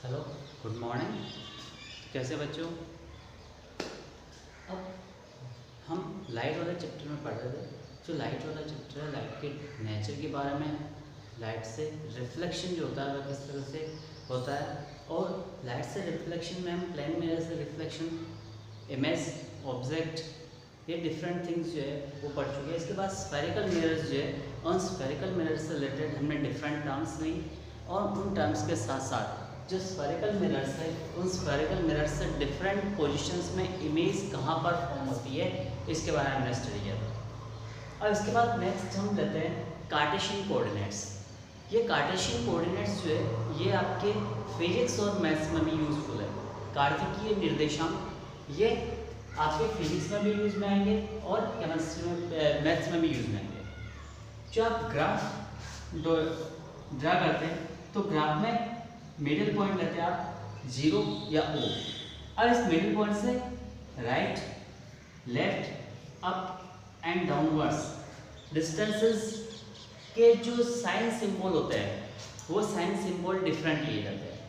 Hello, good morning. कैसे बच्चों? अब हम लाइट वाले चैप्टर में पढ़ रहे थे। जो लाइट वाला चैप्टर है, लाइट के नेचर के बारे में, लाइट से रिफ्लेक्शन जो होता है वह किस तरह से होता है, और लाइट से रिफ्लेक्शन में हम प्लेन मिरर से रिफ्लेक्शन, इमेज, ऑब्जेक्ट, ये डिफरेंट थिंग्स जो है वो पढ़ चुके हैं। इसके बाद स्फेरिकल मिरर्स जो है, उन स्फेरिकल मिरर्स से रिलेटेड हमने डिफरेंट टर्म्स ली, और उन टर्म्स के साथ साथ जो स्फेरिकल मिरर्स है, उन स्फेरिकल मिरर्स से डिफरेंट पोजीशंस में इमेज कहाँ पर फॉर्म होती है, इसके बारे में हमने स्टडी किया था। और इसके बाद नेक्स्ट हम लेते हैं कार्टेशियन कोऑर्डिनेट्स। ये कार्टेशियन कोऑर्डिनेट्स जो है ये आपके फिजिक्स और मैथ्स में भी यूजफुल है। कार्तिकीय निर्देशांक ये आपके फिजिक्स में भी यूज में आएंगे और केमिस्ट्री में, मैथ्स में भी यूज में आएंगे। जो आप ग्राफ ड्रा करते हैं तो ग्राफ में मिडिल पॉइंट लेते हैं आप 0 या O। अब इस मिडिल पॉइंट से right, left, up and downwards distances के जो साइन सिंबल होते हैं वो साइन सिंबल डिफरेंट लिए जाते हैं।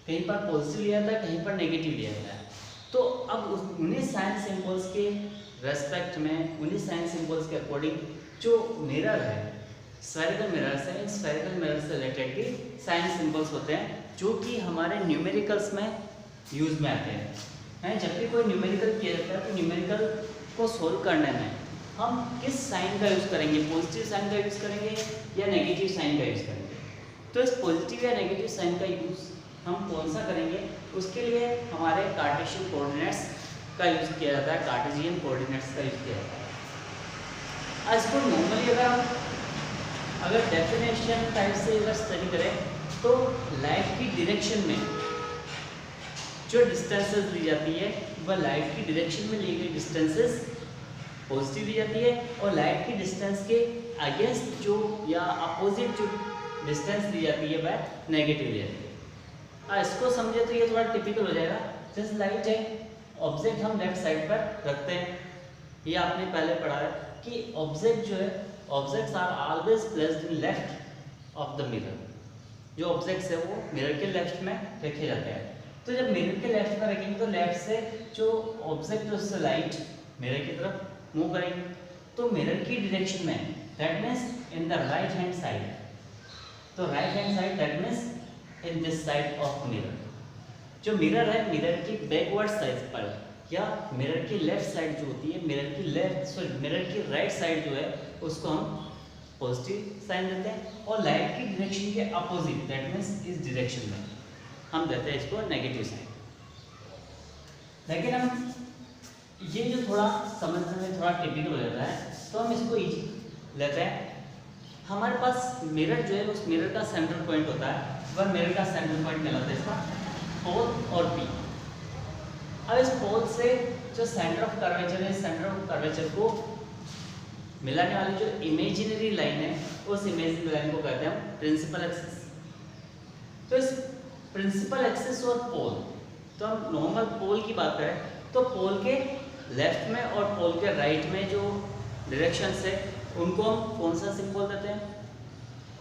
कहीं पर पॉजिटिव लिया जाता है, कहीं पर नेगेटिव लिया जाता है। तो अब उन्हीं साइन सिंबल्स के रेस्पेक्ट में, उन्हीं साइन सिंबल्स के अकॉर्डिंग जो मिरर है, स्फेरिकल मिरर्स है, इन स्फेरिकल मिरर से रिलेटेड भी साइन सिंबल्स होते हैं जो कि हमारे न्यूमेरिकल्स में यूज में आते हैं। जब भी कोई न्यूमेरिकल किया जाता है तो न्यूमेरिकल को सोल्व करने में हम किस साइन का यूज़ करेंगे, पॉजिटिव साइन का यूज़ करेंगे या नेगेटिव साइन का यूज़ करेंगे। तो इस पॉजिटिव या नेगेटिव साइन का यूज़ हम कौन सा करेंगे, उसके लिए हमारे कार्टेशियन कोऑर्डिनेट्स का यूज़ किया जाता है, कार्टेशियन कोऑर्डिनेट्स का यूज़ किया जाता है। आज इसको नॉर्मली अगर डेफिनेशन टाइप से अगर स्टडी करें तो लाइट की डायरेक्शन में जो डिस्टेंसेस ली जाती है वह लाइट की डायरेक्शन में ली गई डिस्टेंसेस पॉजिटिव ली जाती है, और लाइट की डिस्टेंस के अगेंस्ट जो या अपोजिट जो डिस्टेंस ली जाती है वह नेगेटिव ली जाती है। इसको समझे तो ये थोड़ा टिपिकल हो जाएगा। जैसे लाइट है, ऑब्जेक्ट हम लेफ्ट साइड पर रखते हैं, ये आपने पहले पढ़ा है कि ऑब्जेक्ट जो है, objects are always placed in left of the mirror. जो ऑब्जेक्ट्स है वो मिरर के लेफ्ट में रखे जाते हैं। तो जब मिरर के लेफ्ट में रखेंगे तो लेफ्ट से जो ऑब्जेक्ट उससे लाइट मिरर की तरफ मूव करेंगे, तो मिरर की डायरेक्शन में, that means in the right hand side, तो right hand side that means in this side of mirror. जो मिरर है, मिरर की बैकवर्ड साइड पर या मिरर की लेफ्ट साइड जो होती है, मिरर की राइट साइड जो है उसको हम पॉजिटिव साइन देते हैं, और लाइट की डायरेक्शन के अपोजिट, दैट मीन्स इस डायरेक्शन में हम देते हैं इसको नेगेटिव साइन। लेकिन हम ये जो थोड़ा समझने में थोड़ा टिपिकल हो जाता है तो हम इसको इजी लेते हैं। हमारे पास मिरर जो है, उस मिरर का सेंट्रल पॉइंट होता है, वह मिरर का सेंट्रल पॉइंट कहलाता है इसका पोल और पी। अब इस पोल से जो सेंटर ऑफ कर्वेचर है, सेंटर ऑफ कर्वेचर को मिलाने वाली जो इमेजिनरी लाइन है, उस इमेजिनरी लाइन को कहते हैं प्रिंसिपल एक्सिस। तो इस प्रिंसिपल एक्सिस और पोल, तो हम नॉर्मल पोल की बात करें तो पोल के लेफ्ट में और पोल के राइट में जो डायरेक्शंस है उनको हम कौन सा सिंबल देते हैं,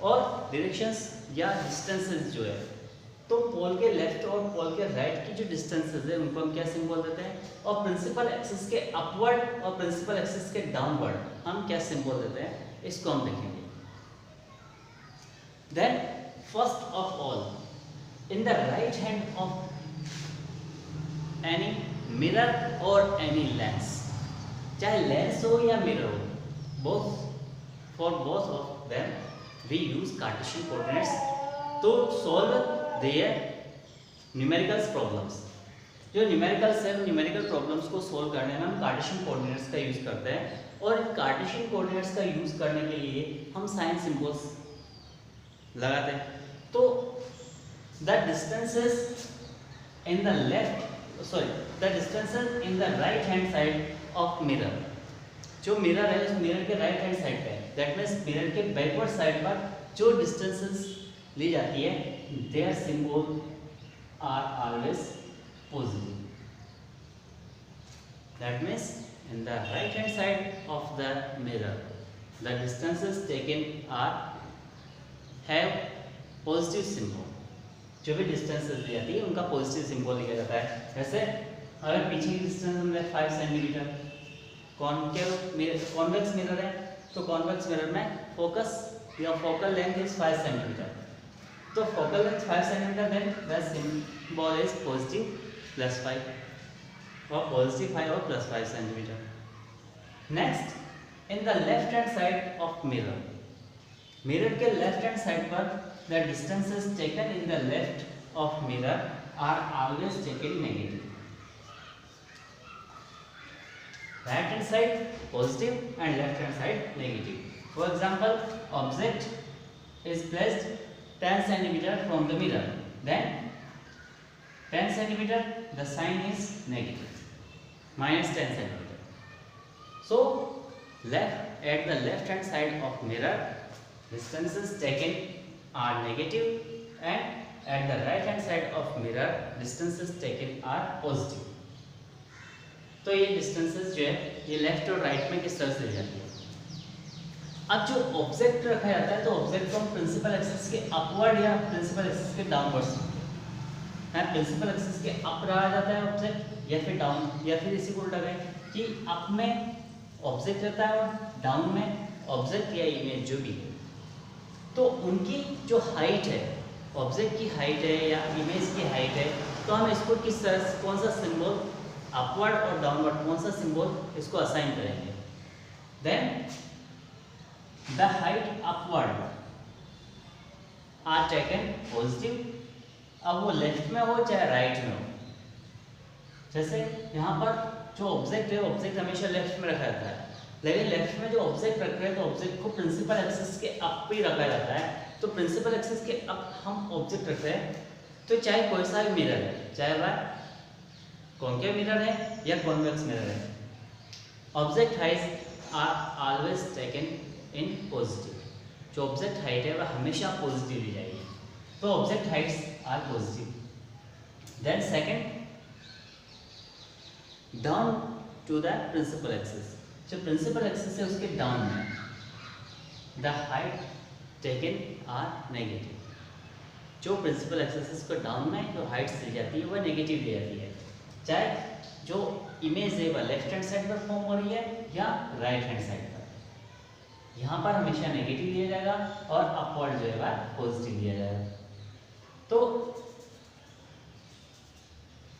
और डायरेक्शंस या डिस्टेंसेस जो है, तो पोल के लेफ्ट और पोल के राइट की जो डिस्टेंसेस है उनको हम क्या सिंबल देते हैं, और प्रिंसिपल एक्सिस के अपवर्ड और प्रिंसिपल एक्सिस के डाउनवर्ड हम क्या सिंबल देते हैं, इसको हम देखेंगे। Then first of all, in the right hand of any mirror और एनी लेंस, चाहे लेंस हो या मिरर हो, for both of them we use Cartesian coordinates to solve their numerical problems. जो न्यूमेरिकल्स है, न्यूमेरिकल प्रॉब्लम्स को solve करने में हम कार्टेशियन कोऑर्डिनेट्स का यूज़ करते हैं, और कार्टेशियन कोऑर्डिनेट्स का यूज़ करने के लिए हम साइन सिंबल्स लगाते हैं। तो the distances in the right hand side of mirror, जो मिरर है उस मिरर के राइट हैंड साइड पे, दैट मीन्स मिरर के बैकवर्ड साइड पर जो डिस्टेंसेस ली जाती है, their symbol are always positive. That means in the right hand side of the mirror, the distances taken are have positive symbol, जो भी distance दी जाती है उनका पॉजिटिव सिंबल लिखा जाता है। जैसे अगर पीछे की डिस्टेंस हमने 5 सेंटीमीटर, कॉन्वेक्स मिरर है तो कॉन्वेक्स मिरर में फोकस या फोकल लेंथ इज 5 सेंटीमीटर, तो focal length 5 centimetre, then the symbol is positive +5 और पॉजिटिव 5 और +5 centimetre. Next, in the left hand side of mirror, mirror के लेफ्ट हैंड साइड पर the distances taken in the left of mirror are always taken negative. right hand side positive and left hand side negative. For example, object is placed 10 centimeter from the mirror, then 10 centimeter the sign is negative, minus 10 centimeter. So at the left hand side of mirror, distances taken are negative, and at the right hand side of mirror, distances taken are positive. तो ये distances जो है ये left और right में किस तरह से दी जाती है। अब जो ऑब्जेक्ट रखा जाता है तो ऑब्जेक्ट को हम प्रिंसिपल एक्सिस के अपवर्ड या प्रिंसिपल एक्सिस के डाउनवर्ड है, प्रिंसिपल एक्सिस के अप रखा जाता है ऑब्जेक्ट या फिर डाउन, या फिर इसी को उल्टा करें कि अप में ऑब्जेक्ट रहता है और डाउन में ऑब्जेक्ट या इमेज जो भी है, तो उनकी जो हाइट है, ऑब्जेक्ट की हाइट है या इमेज की हाइट है, तो हम इसको किस तरह से कौन सा सिंबल अपवर्ड और डाउनवर्ड कौन सा सिंबल इसको असाइन करेंगे। Then the height upward are taken positive, अब वो लेफ्ट में हो चाहे राइट में हो। जैसे यहाँ पर जो ऑब्जेक्ट है ऑब्जेक्ट हमेशा लेफ्ट में रखा जाता है, लेकिन लेफ्ट में जो ऑब्जेक्ट रख रहे हैं तो ऑब्जेक्ट को प्रिंसिपल एक्सिस के अप भी रखा जाता है, तो प्रिंसिपल एक्सिस के अप हम ऑब्जेक्ट रख रहे हैं, तो चाहे कोई सा भी मिरर है, चाहे वह कॉन्केव मिरर है या कॉन्वेक्स मिरर है, object heights are always taken in positive. जो ऑब्जेक्ट हाइट है वह हमेशा पॉजिटिव ली जाएगी, तो object heights are positive. Then second, down to the principal axis, जो प्रिंसिपल एक्सिस है उसके डाउन में the height taken are negative. जो प्रिंसिपल एक्सिस को डाउन में जो हाइट्स दी जाती है वह नेगेटिव दी जाती है, चाहे जो इमेज है वह लेफ्ट हैंड साइड पर फॉर्म हो रही है या राइट हैंड साइड पर। यहाँ पर हमेशा नेगेटिव दिया जाएगा और अपवर्ड जो है वह पॉजिटिव दिया जाएगा। तो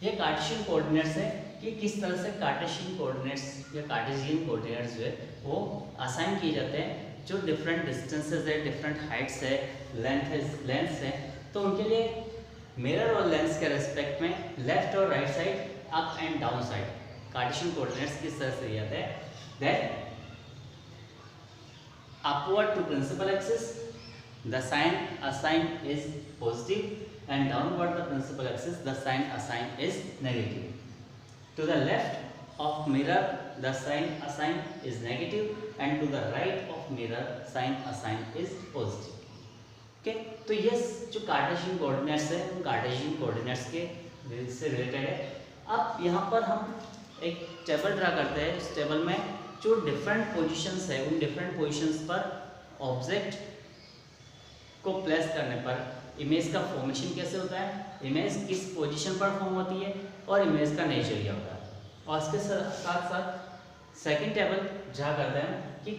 ये कार्टेशियन कोऑर्डिनेट्स है कि किस तरह से कार्टेशियन कोऑर्डिनेट्स या कार्टेशियन कोऑर्डिनेट्स जो है वो असाइन किए जाते हैं। जो डिफरेंट डिस्टेंसेस है, डिफरेंट हाइट्स है, लेंथ्स है, तो उनके लिए मिरर और लेंस के रेस्पेक्ट में लेफ्ट और right side, up and down side Cartesian coordinates किस तरह से दिए जाते हैं। That upward to principal axis the sign assign is positive and downward the principal axis the sign assign is negative. To the left of mirror the sign assign is negative and to the right of mirror sign assign is positive. Okay, तो ये जो Cartesian coordinates है उन Cartesian coordinates के से related है। अब यहाँ पर हम एक टेबल ड्रा करते हैं, उस टेबल में जो डिफरेंट पोजीशंस है उन डिफरेंट पोजीशंस पर ऑब्जेक्ट को प्लेस करने पर इमेज का फॉर्मेशन कैसे होता है, इमेज किस पोजीशन पर फॉर्म होती है और इमेज का नेचर क्या होता है। और इसके साथ साथ सेकंड टेबल ड्रा करते हैं कि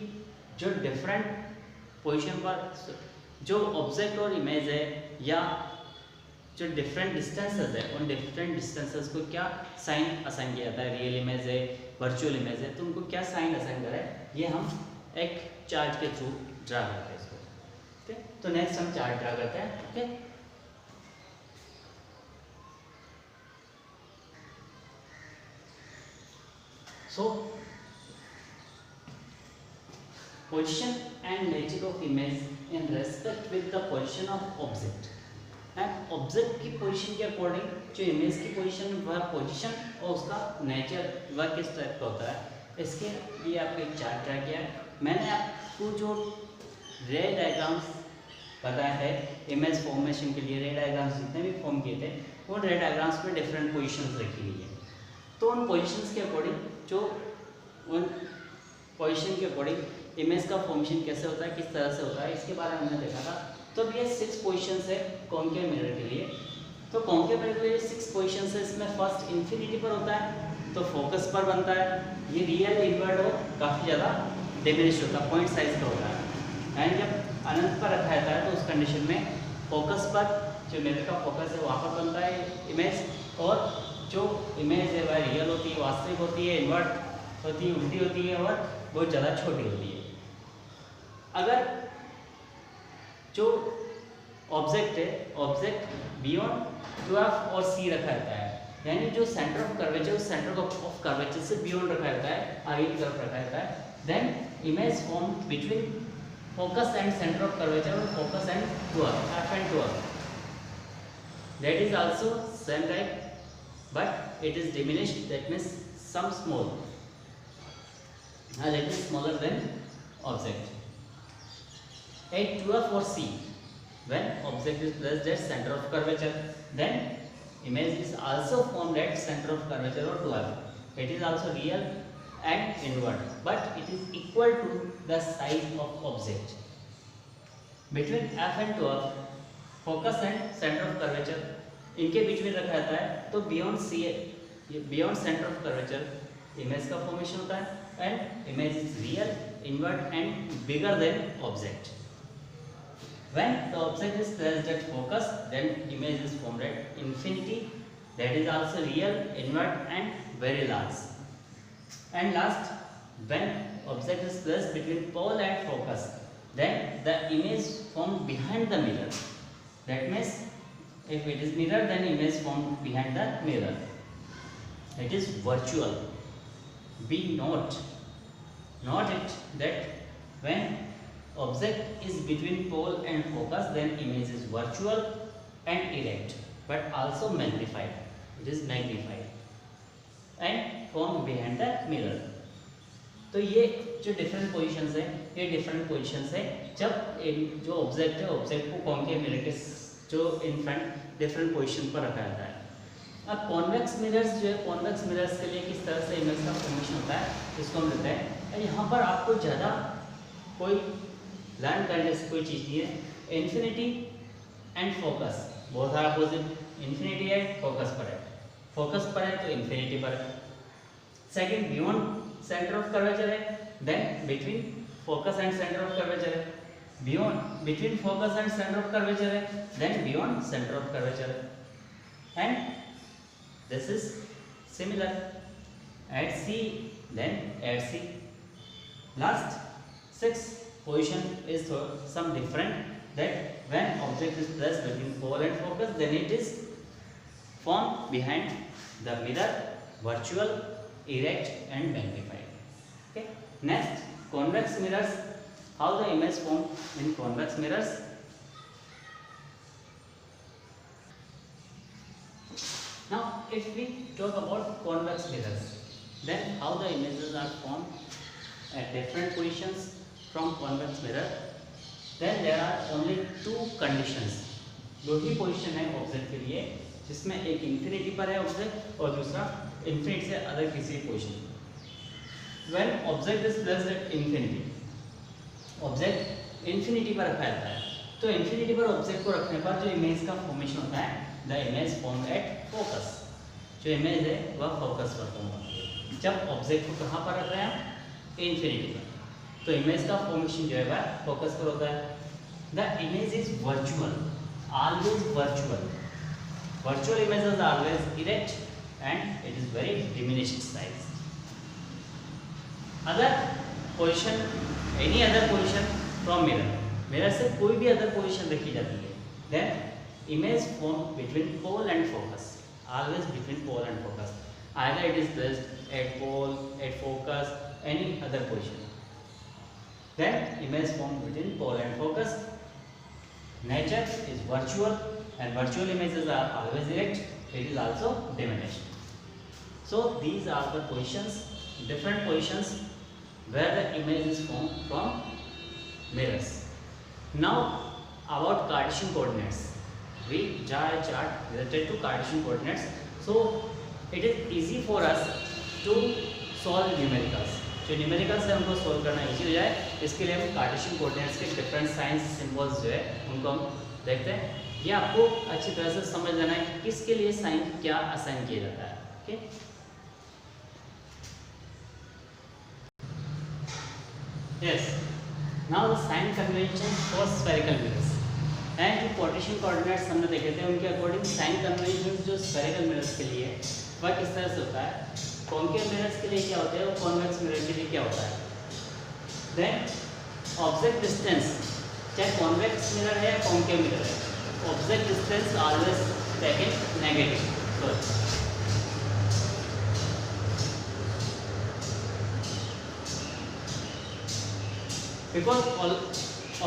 जो डिफरेंट पोजीशन पर जो ऑब्जेक्ट और इमेज है या जो डिफरेंट डिस्टेंसेस है उन डिफरेंट डिस्टेंसेस को क्या साइन असाइन किया जाता है। रियल इमेज है, वर्चुअल इमेज है, तो उनको क्या साइन असाइन करें, ये हम एक चार्ट के थ्रू ड्रा करते हैं इसको। ठीक है, तो नेक्स्ट हम चार्ट ड्रा करते हैं। Okay, so position and nature of image in respect with the position of object and object की पोजीशन के अकॉर्डिंग जो इमेज की पोजीशन वह पोजीशन और उसका नेचर वह किस टाइप का होता है, इसके लिए आपको एक चार्ट ड्रा किया है। मैंने आपको जो रे डायग्राम्स बताया है इमेज फॉर्मेशन के लिए, रे डायग्राम्स जितने भी फॉर्म किए थे उन रे डायग्राम्स में डिफरेंट पोजीशंस रखी हुई है। तो उन पोजीशंस के अकॉर्डिंग जो उन पोजीशन के अकॉर्डिंग इमेज का फॉर्मेशन कैसे होता है, किस तरह से होता है, इसके बारे में हमने देखा था। तो अब ये 6 पोजीशंस है कॉन्केव मिरर के लिए। तो कॉन्केव मिरर के लिए 6 पोजीशंस है, इसमें फर्स्ट इन्फिनिटी पर होता है तो फोकस पर बनता है, ये रियल इनवर्ट और काफ़ी ज़्यादा डिमिनिश होता है, पॉइंट साइज का होता है। एंड जब अनंत पर रखा जाता है तो उस कंडीशन में फोकस पर, जो मिरर का फोकस है वहाँ पर बनता है इमेज, और जो इमेज है वह रियल होती है, वास्तविक होती है, इन्वर्ट होती है, उल्टी होती है और बहुत ज़्यादा छोटी होती है। अगर जो ऑब्जेक्ट है, ऑब्जेक्ट बियॉन्ड 12 और सी रखा रहता है, यानी जो सेंटर ऑफ कर्वेचर, उस सेंटर ऑफ कर्वेचर से बियॉन्ड रखा रहता है, आगे की तरफ रखा रहता है, then image form between focus and centre of curvature और focus and 12, f and 12, that is also same type but it is diminished, that means some small, that is smaller than object. At 12 or C, when object is placed at center of curvature, then image is also formed at center of curvature or 12. It is also real and invert, but it is equal to the size of object. Between f and 12, focus and center of curvature, इनके बीच में रखा जाता है, तो beyond C, beyond center of curvature, image का formation होता है, and image is real, invert and bigger than object. When the object is placed at focus, then image is formed at infinity, that is also real, invert and very large. And last, when object is placed between pole and focus, then the image formed behind the mirror. That means if it is mirror, then image formed behind the mirror. It is virtual. Be note it that when object is between pole and focus, then image is virtual and erect, but also magnified. It is magnified and formed behind the mirror. तो ये जो different positions है, ये different positions है जब जो object है, object को कॉन्केव मिरर के जो इन फ्रंट डिफरेंट पोजीशन पर रखा जाता है। अब कॉन्वेक्स मिरर्स जो है, कॉन्वेक्स मिरर्स के लिए किस तरह से इमेज का फॉर्मेशन होता है, इसको हम लेते हैं। यहाँ पर आपको ज़्यादा कोई लर्न करने जैसी कोई चीज़ नहीं है। इन्फिनिटी एंड फोकस बहुत सारा अपोजिट, इन्फिनिटी है फोकस पर है, फोकस पर है तो इन्फिनिटी पर है। Second, beyond centre of curvature है, then between focus and centre of curvature है, beyond between focus and centre of curvature है, then beyond centre of curvature है। And this is similar at C, then at C. Last 6 position is some different, that when object is placed between pole and focus, then it is formed behind the mirror, virtual, erect and magnified. Okay, next, convex mirrors. How the image formed in convex mirrors? Now if we talk about convex mirrors, then how the images are formed at different positions from convex mirror, then there are only 2 conditions. दो ही position है object के लिए, जिसमें एक infinity पर है object और दूसरा इन्फिनिटी से अलग किसी position. When object is placed at infinity, object infinity पर रखा जाता है, तो इन्फिनिटी पर ऑब्जेक्ट को रखने पर जो इमेज का फॉर्मेशन होता है, the image formed at focus, जो इमेज है वह फोकस पर फॉर्म होती है। जब ऑब्जेक्ट को कहाँ पर रख रहे हैं, इन्फिनिटी पर, तो इमेज का फॉर्मेशन जो है वह फोकस पर होता है। The image is virtual, always virtual. Virtual images are always erect and it is very diminished size. Other position, any other position from mirror, mirror से कोई भी अदर पोजीशन रखी जाती है, then image form between pole and focus, always between pole and focus, either it is placed at pole, at focus, any other position, then image formed between pole and focus. Nature is virtual and virtual images are always erect, it is also diminished. So these are the positions, different positions where the image is formed from mirrors. Now about Cartesian coordinates, we draw a chart related to Cartesian coordinates, so it is easy for us to solve numericals. जो numericals है उनको solve करना easy हो जाए, इसके लिए हम Cartesian coordinates के डिफरेंट साइंस सिंबल्स जो है उनको हम देखते हैं। ये आपको अच्छी तरह से समझ लेना है कि किसके लिए साइन क्या असाइन किया जाता है। Okay, yes, now the sign convention for spherical mirrors and जो कार्टेशियन कोऑर्डिनेट्स हमने देखे थे उनके अकॉर्डिंग साइन कन्वेंशन जो स्फेरिकल मिरर्स के लिए वह किस तरह से होता है, कॉन्केव मिरर्स के लिए क्या होता है और कॉन्वेक्स मिरर के लिए क्या होता है। देन ऑब्जेक्ट डिस्टेंस, चाहे कॉन्वेक्स मिरर है या कॉन्केव मिरर है, object distance always taken negative, because all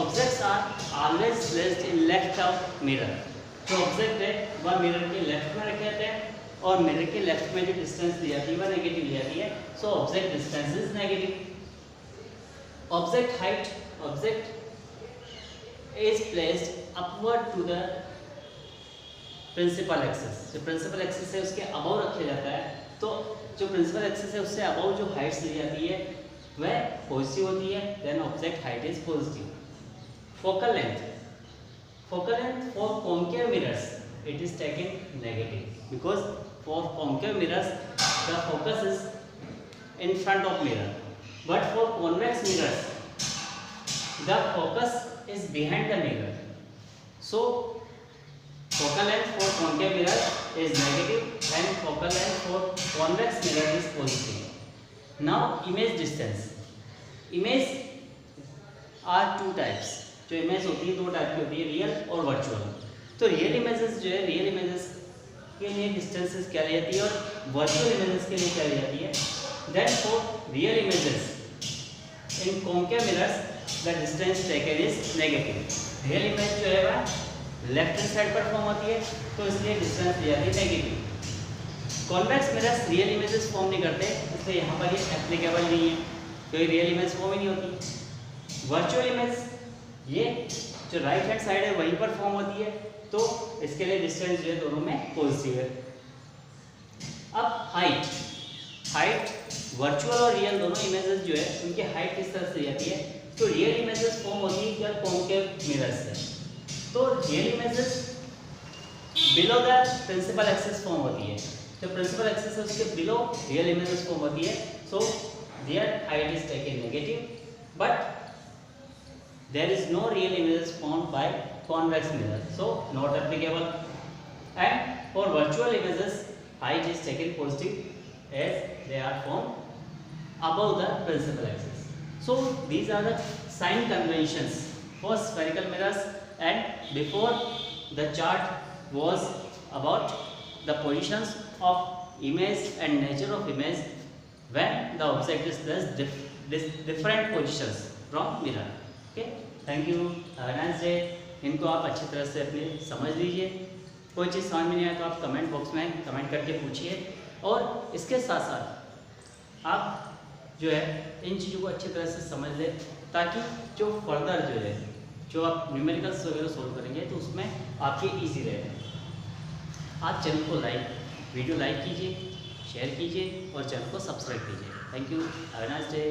objects are always placed in left of mirror। जो ऑब्जेक्ट है वह मिरर के लेफ्ट में रखे जाते हैं और मिरर के लेफ्ट में जो डिस्टेंस ली जाती है वह नेगेटिव ली जाती है, so object distance is negative. Object height, object is placed upward to the principal axis. जो प्रिंसिपल एक्सिस है उसके अबव रखा जाता है, तो जो प्रिंसिपल एक्सिस है उससे अबव जो हाइट्स ली जाती है वह पॉजिटिव होती है, then object height is positive. Focal length, focal length for concave mirrors it is taken negative because for concave mirrors the focus is in front of mirror, but for convex mirrors the focus is behind the mirror, so focal length for concave mirror is negative and focal length for convex mirror is positive। Now image distance, image are two types। जो image होती है दो type की होती है, real और virtual. तो real images जो है, रियल इमेजेस के लिए डिस्टेंसेस क्या ली जाती है और वर्चुअल इमेजेस के लिए क्या ली जाती है। Then for real images in concave mirrors the distance taken is negative. Real image जो है वह लेफ्ट हैंड साइड पर फॉर्म होती है तो इसलिए डिस्टेंस ली जाती है negative. Convex mirrors real images form नहीं करते, इसलिए यहाँ पर ये एप्लीकेबल नहीं है, कोई रियल इमेज फॉर्म ही नहीं होती। वर्चुअल इमेज ये जो राइट हैंड साइड है वहीं पर फॉर्म होती है, तो इसके लिए डिस्टेंस जो है दोनों में पॉजिटिव है। अब हाइट, हाइट वर्चुअल और रियल दोनों इमेजेस जो है उनकी हाइट किस तरह से ली जाती है। तो रियल इमेजेस फॉर्म होती है क्या कॉन्केव मिरर्स से, तो real images below the principal axis form होती है, जो प्रिंसिपल एक्सिस है उसके बिलो रियल इमेजेस फॉर्म होती है, so their height is taken negative but there is no real images formed by convex mirror, so not applicable. And for virtual images height is taken positive as they are form above the principal axis। So these are the sign conventions for spherical mirrors, and before the chart was about the positions of image and nature of image when the object is placed different positions from mirror। Okay, thank you, have a nice day। इनको आप अच्छी तरह से अपने समझ लीजिए, कोई चीज़ समझ में नहीं आए तो आप कमेंट बॉक्स में कमेंट करके पूछिए, और इसके साथ साथ आप जो है इन चीज़ों को अच्छी तरह से समझ ले, ताकि जो फर्दर जो है जो आप न्यूमेरिकल्स वगैरह सोल्व करेंगे तो उसमें आपके इजी रहेगा। आप चैनल को वीडियो लाइक कीजिए, शेयर कीजिए और चैनल को सब्सक्राइब कीजिए। Thank you, have a nice day.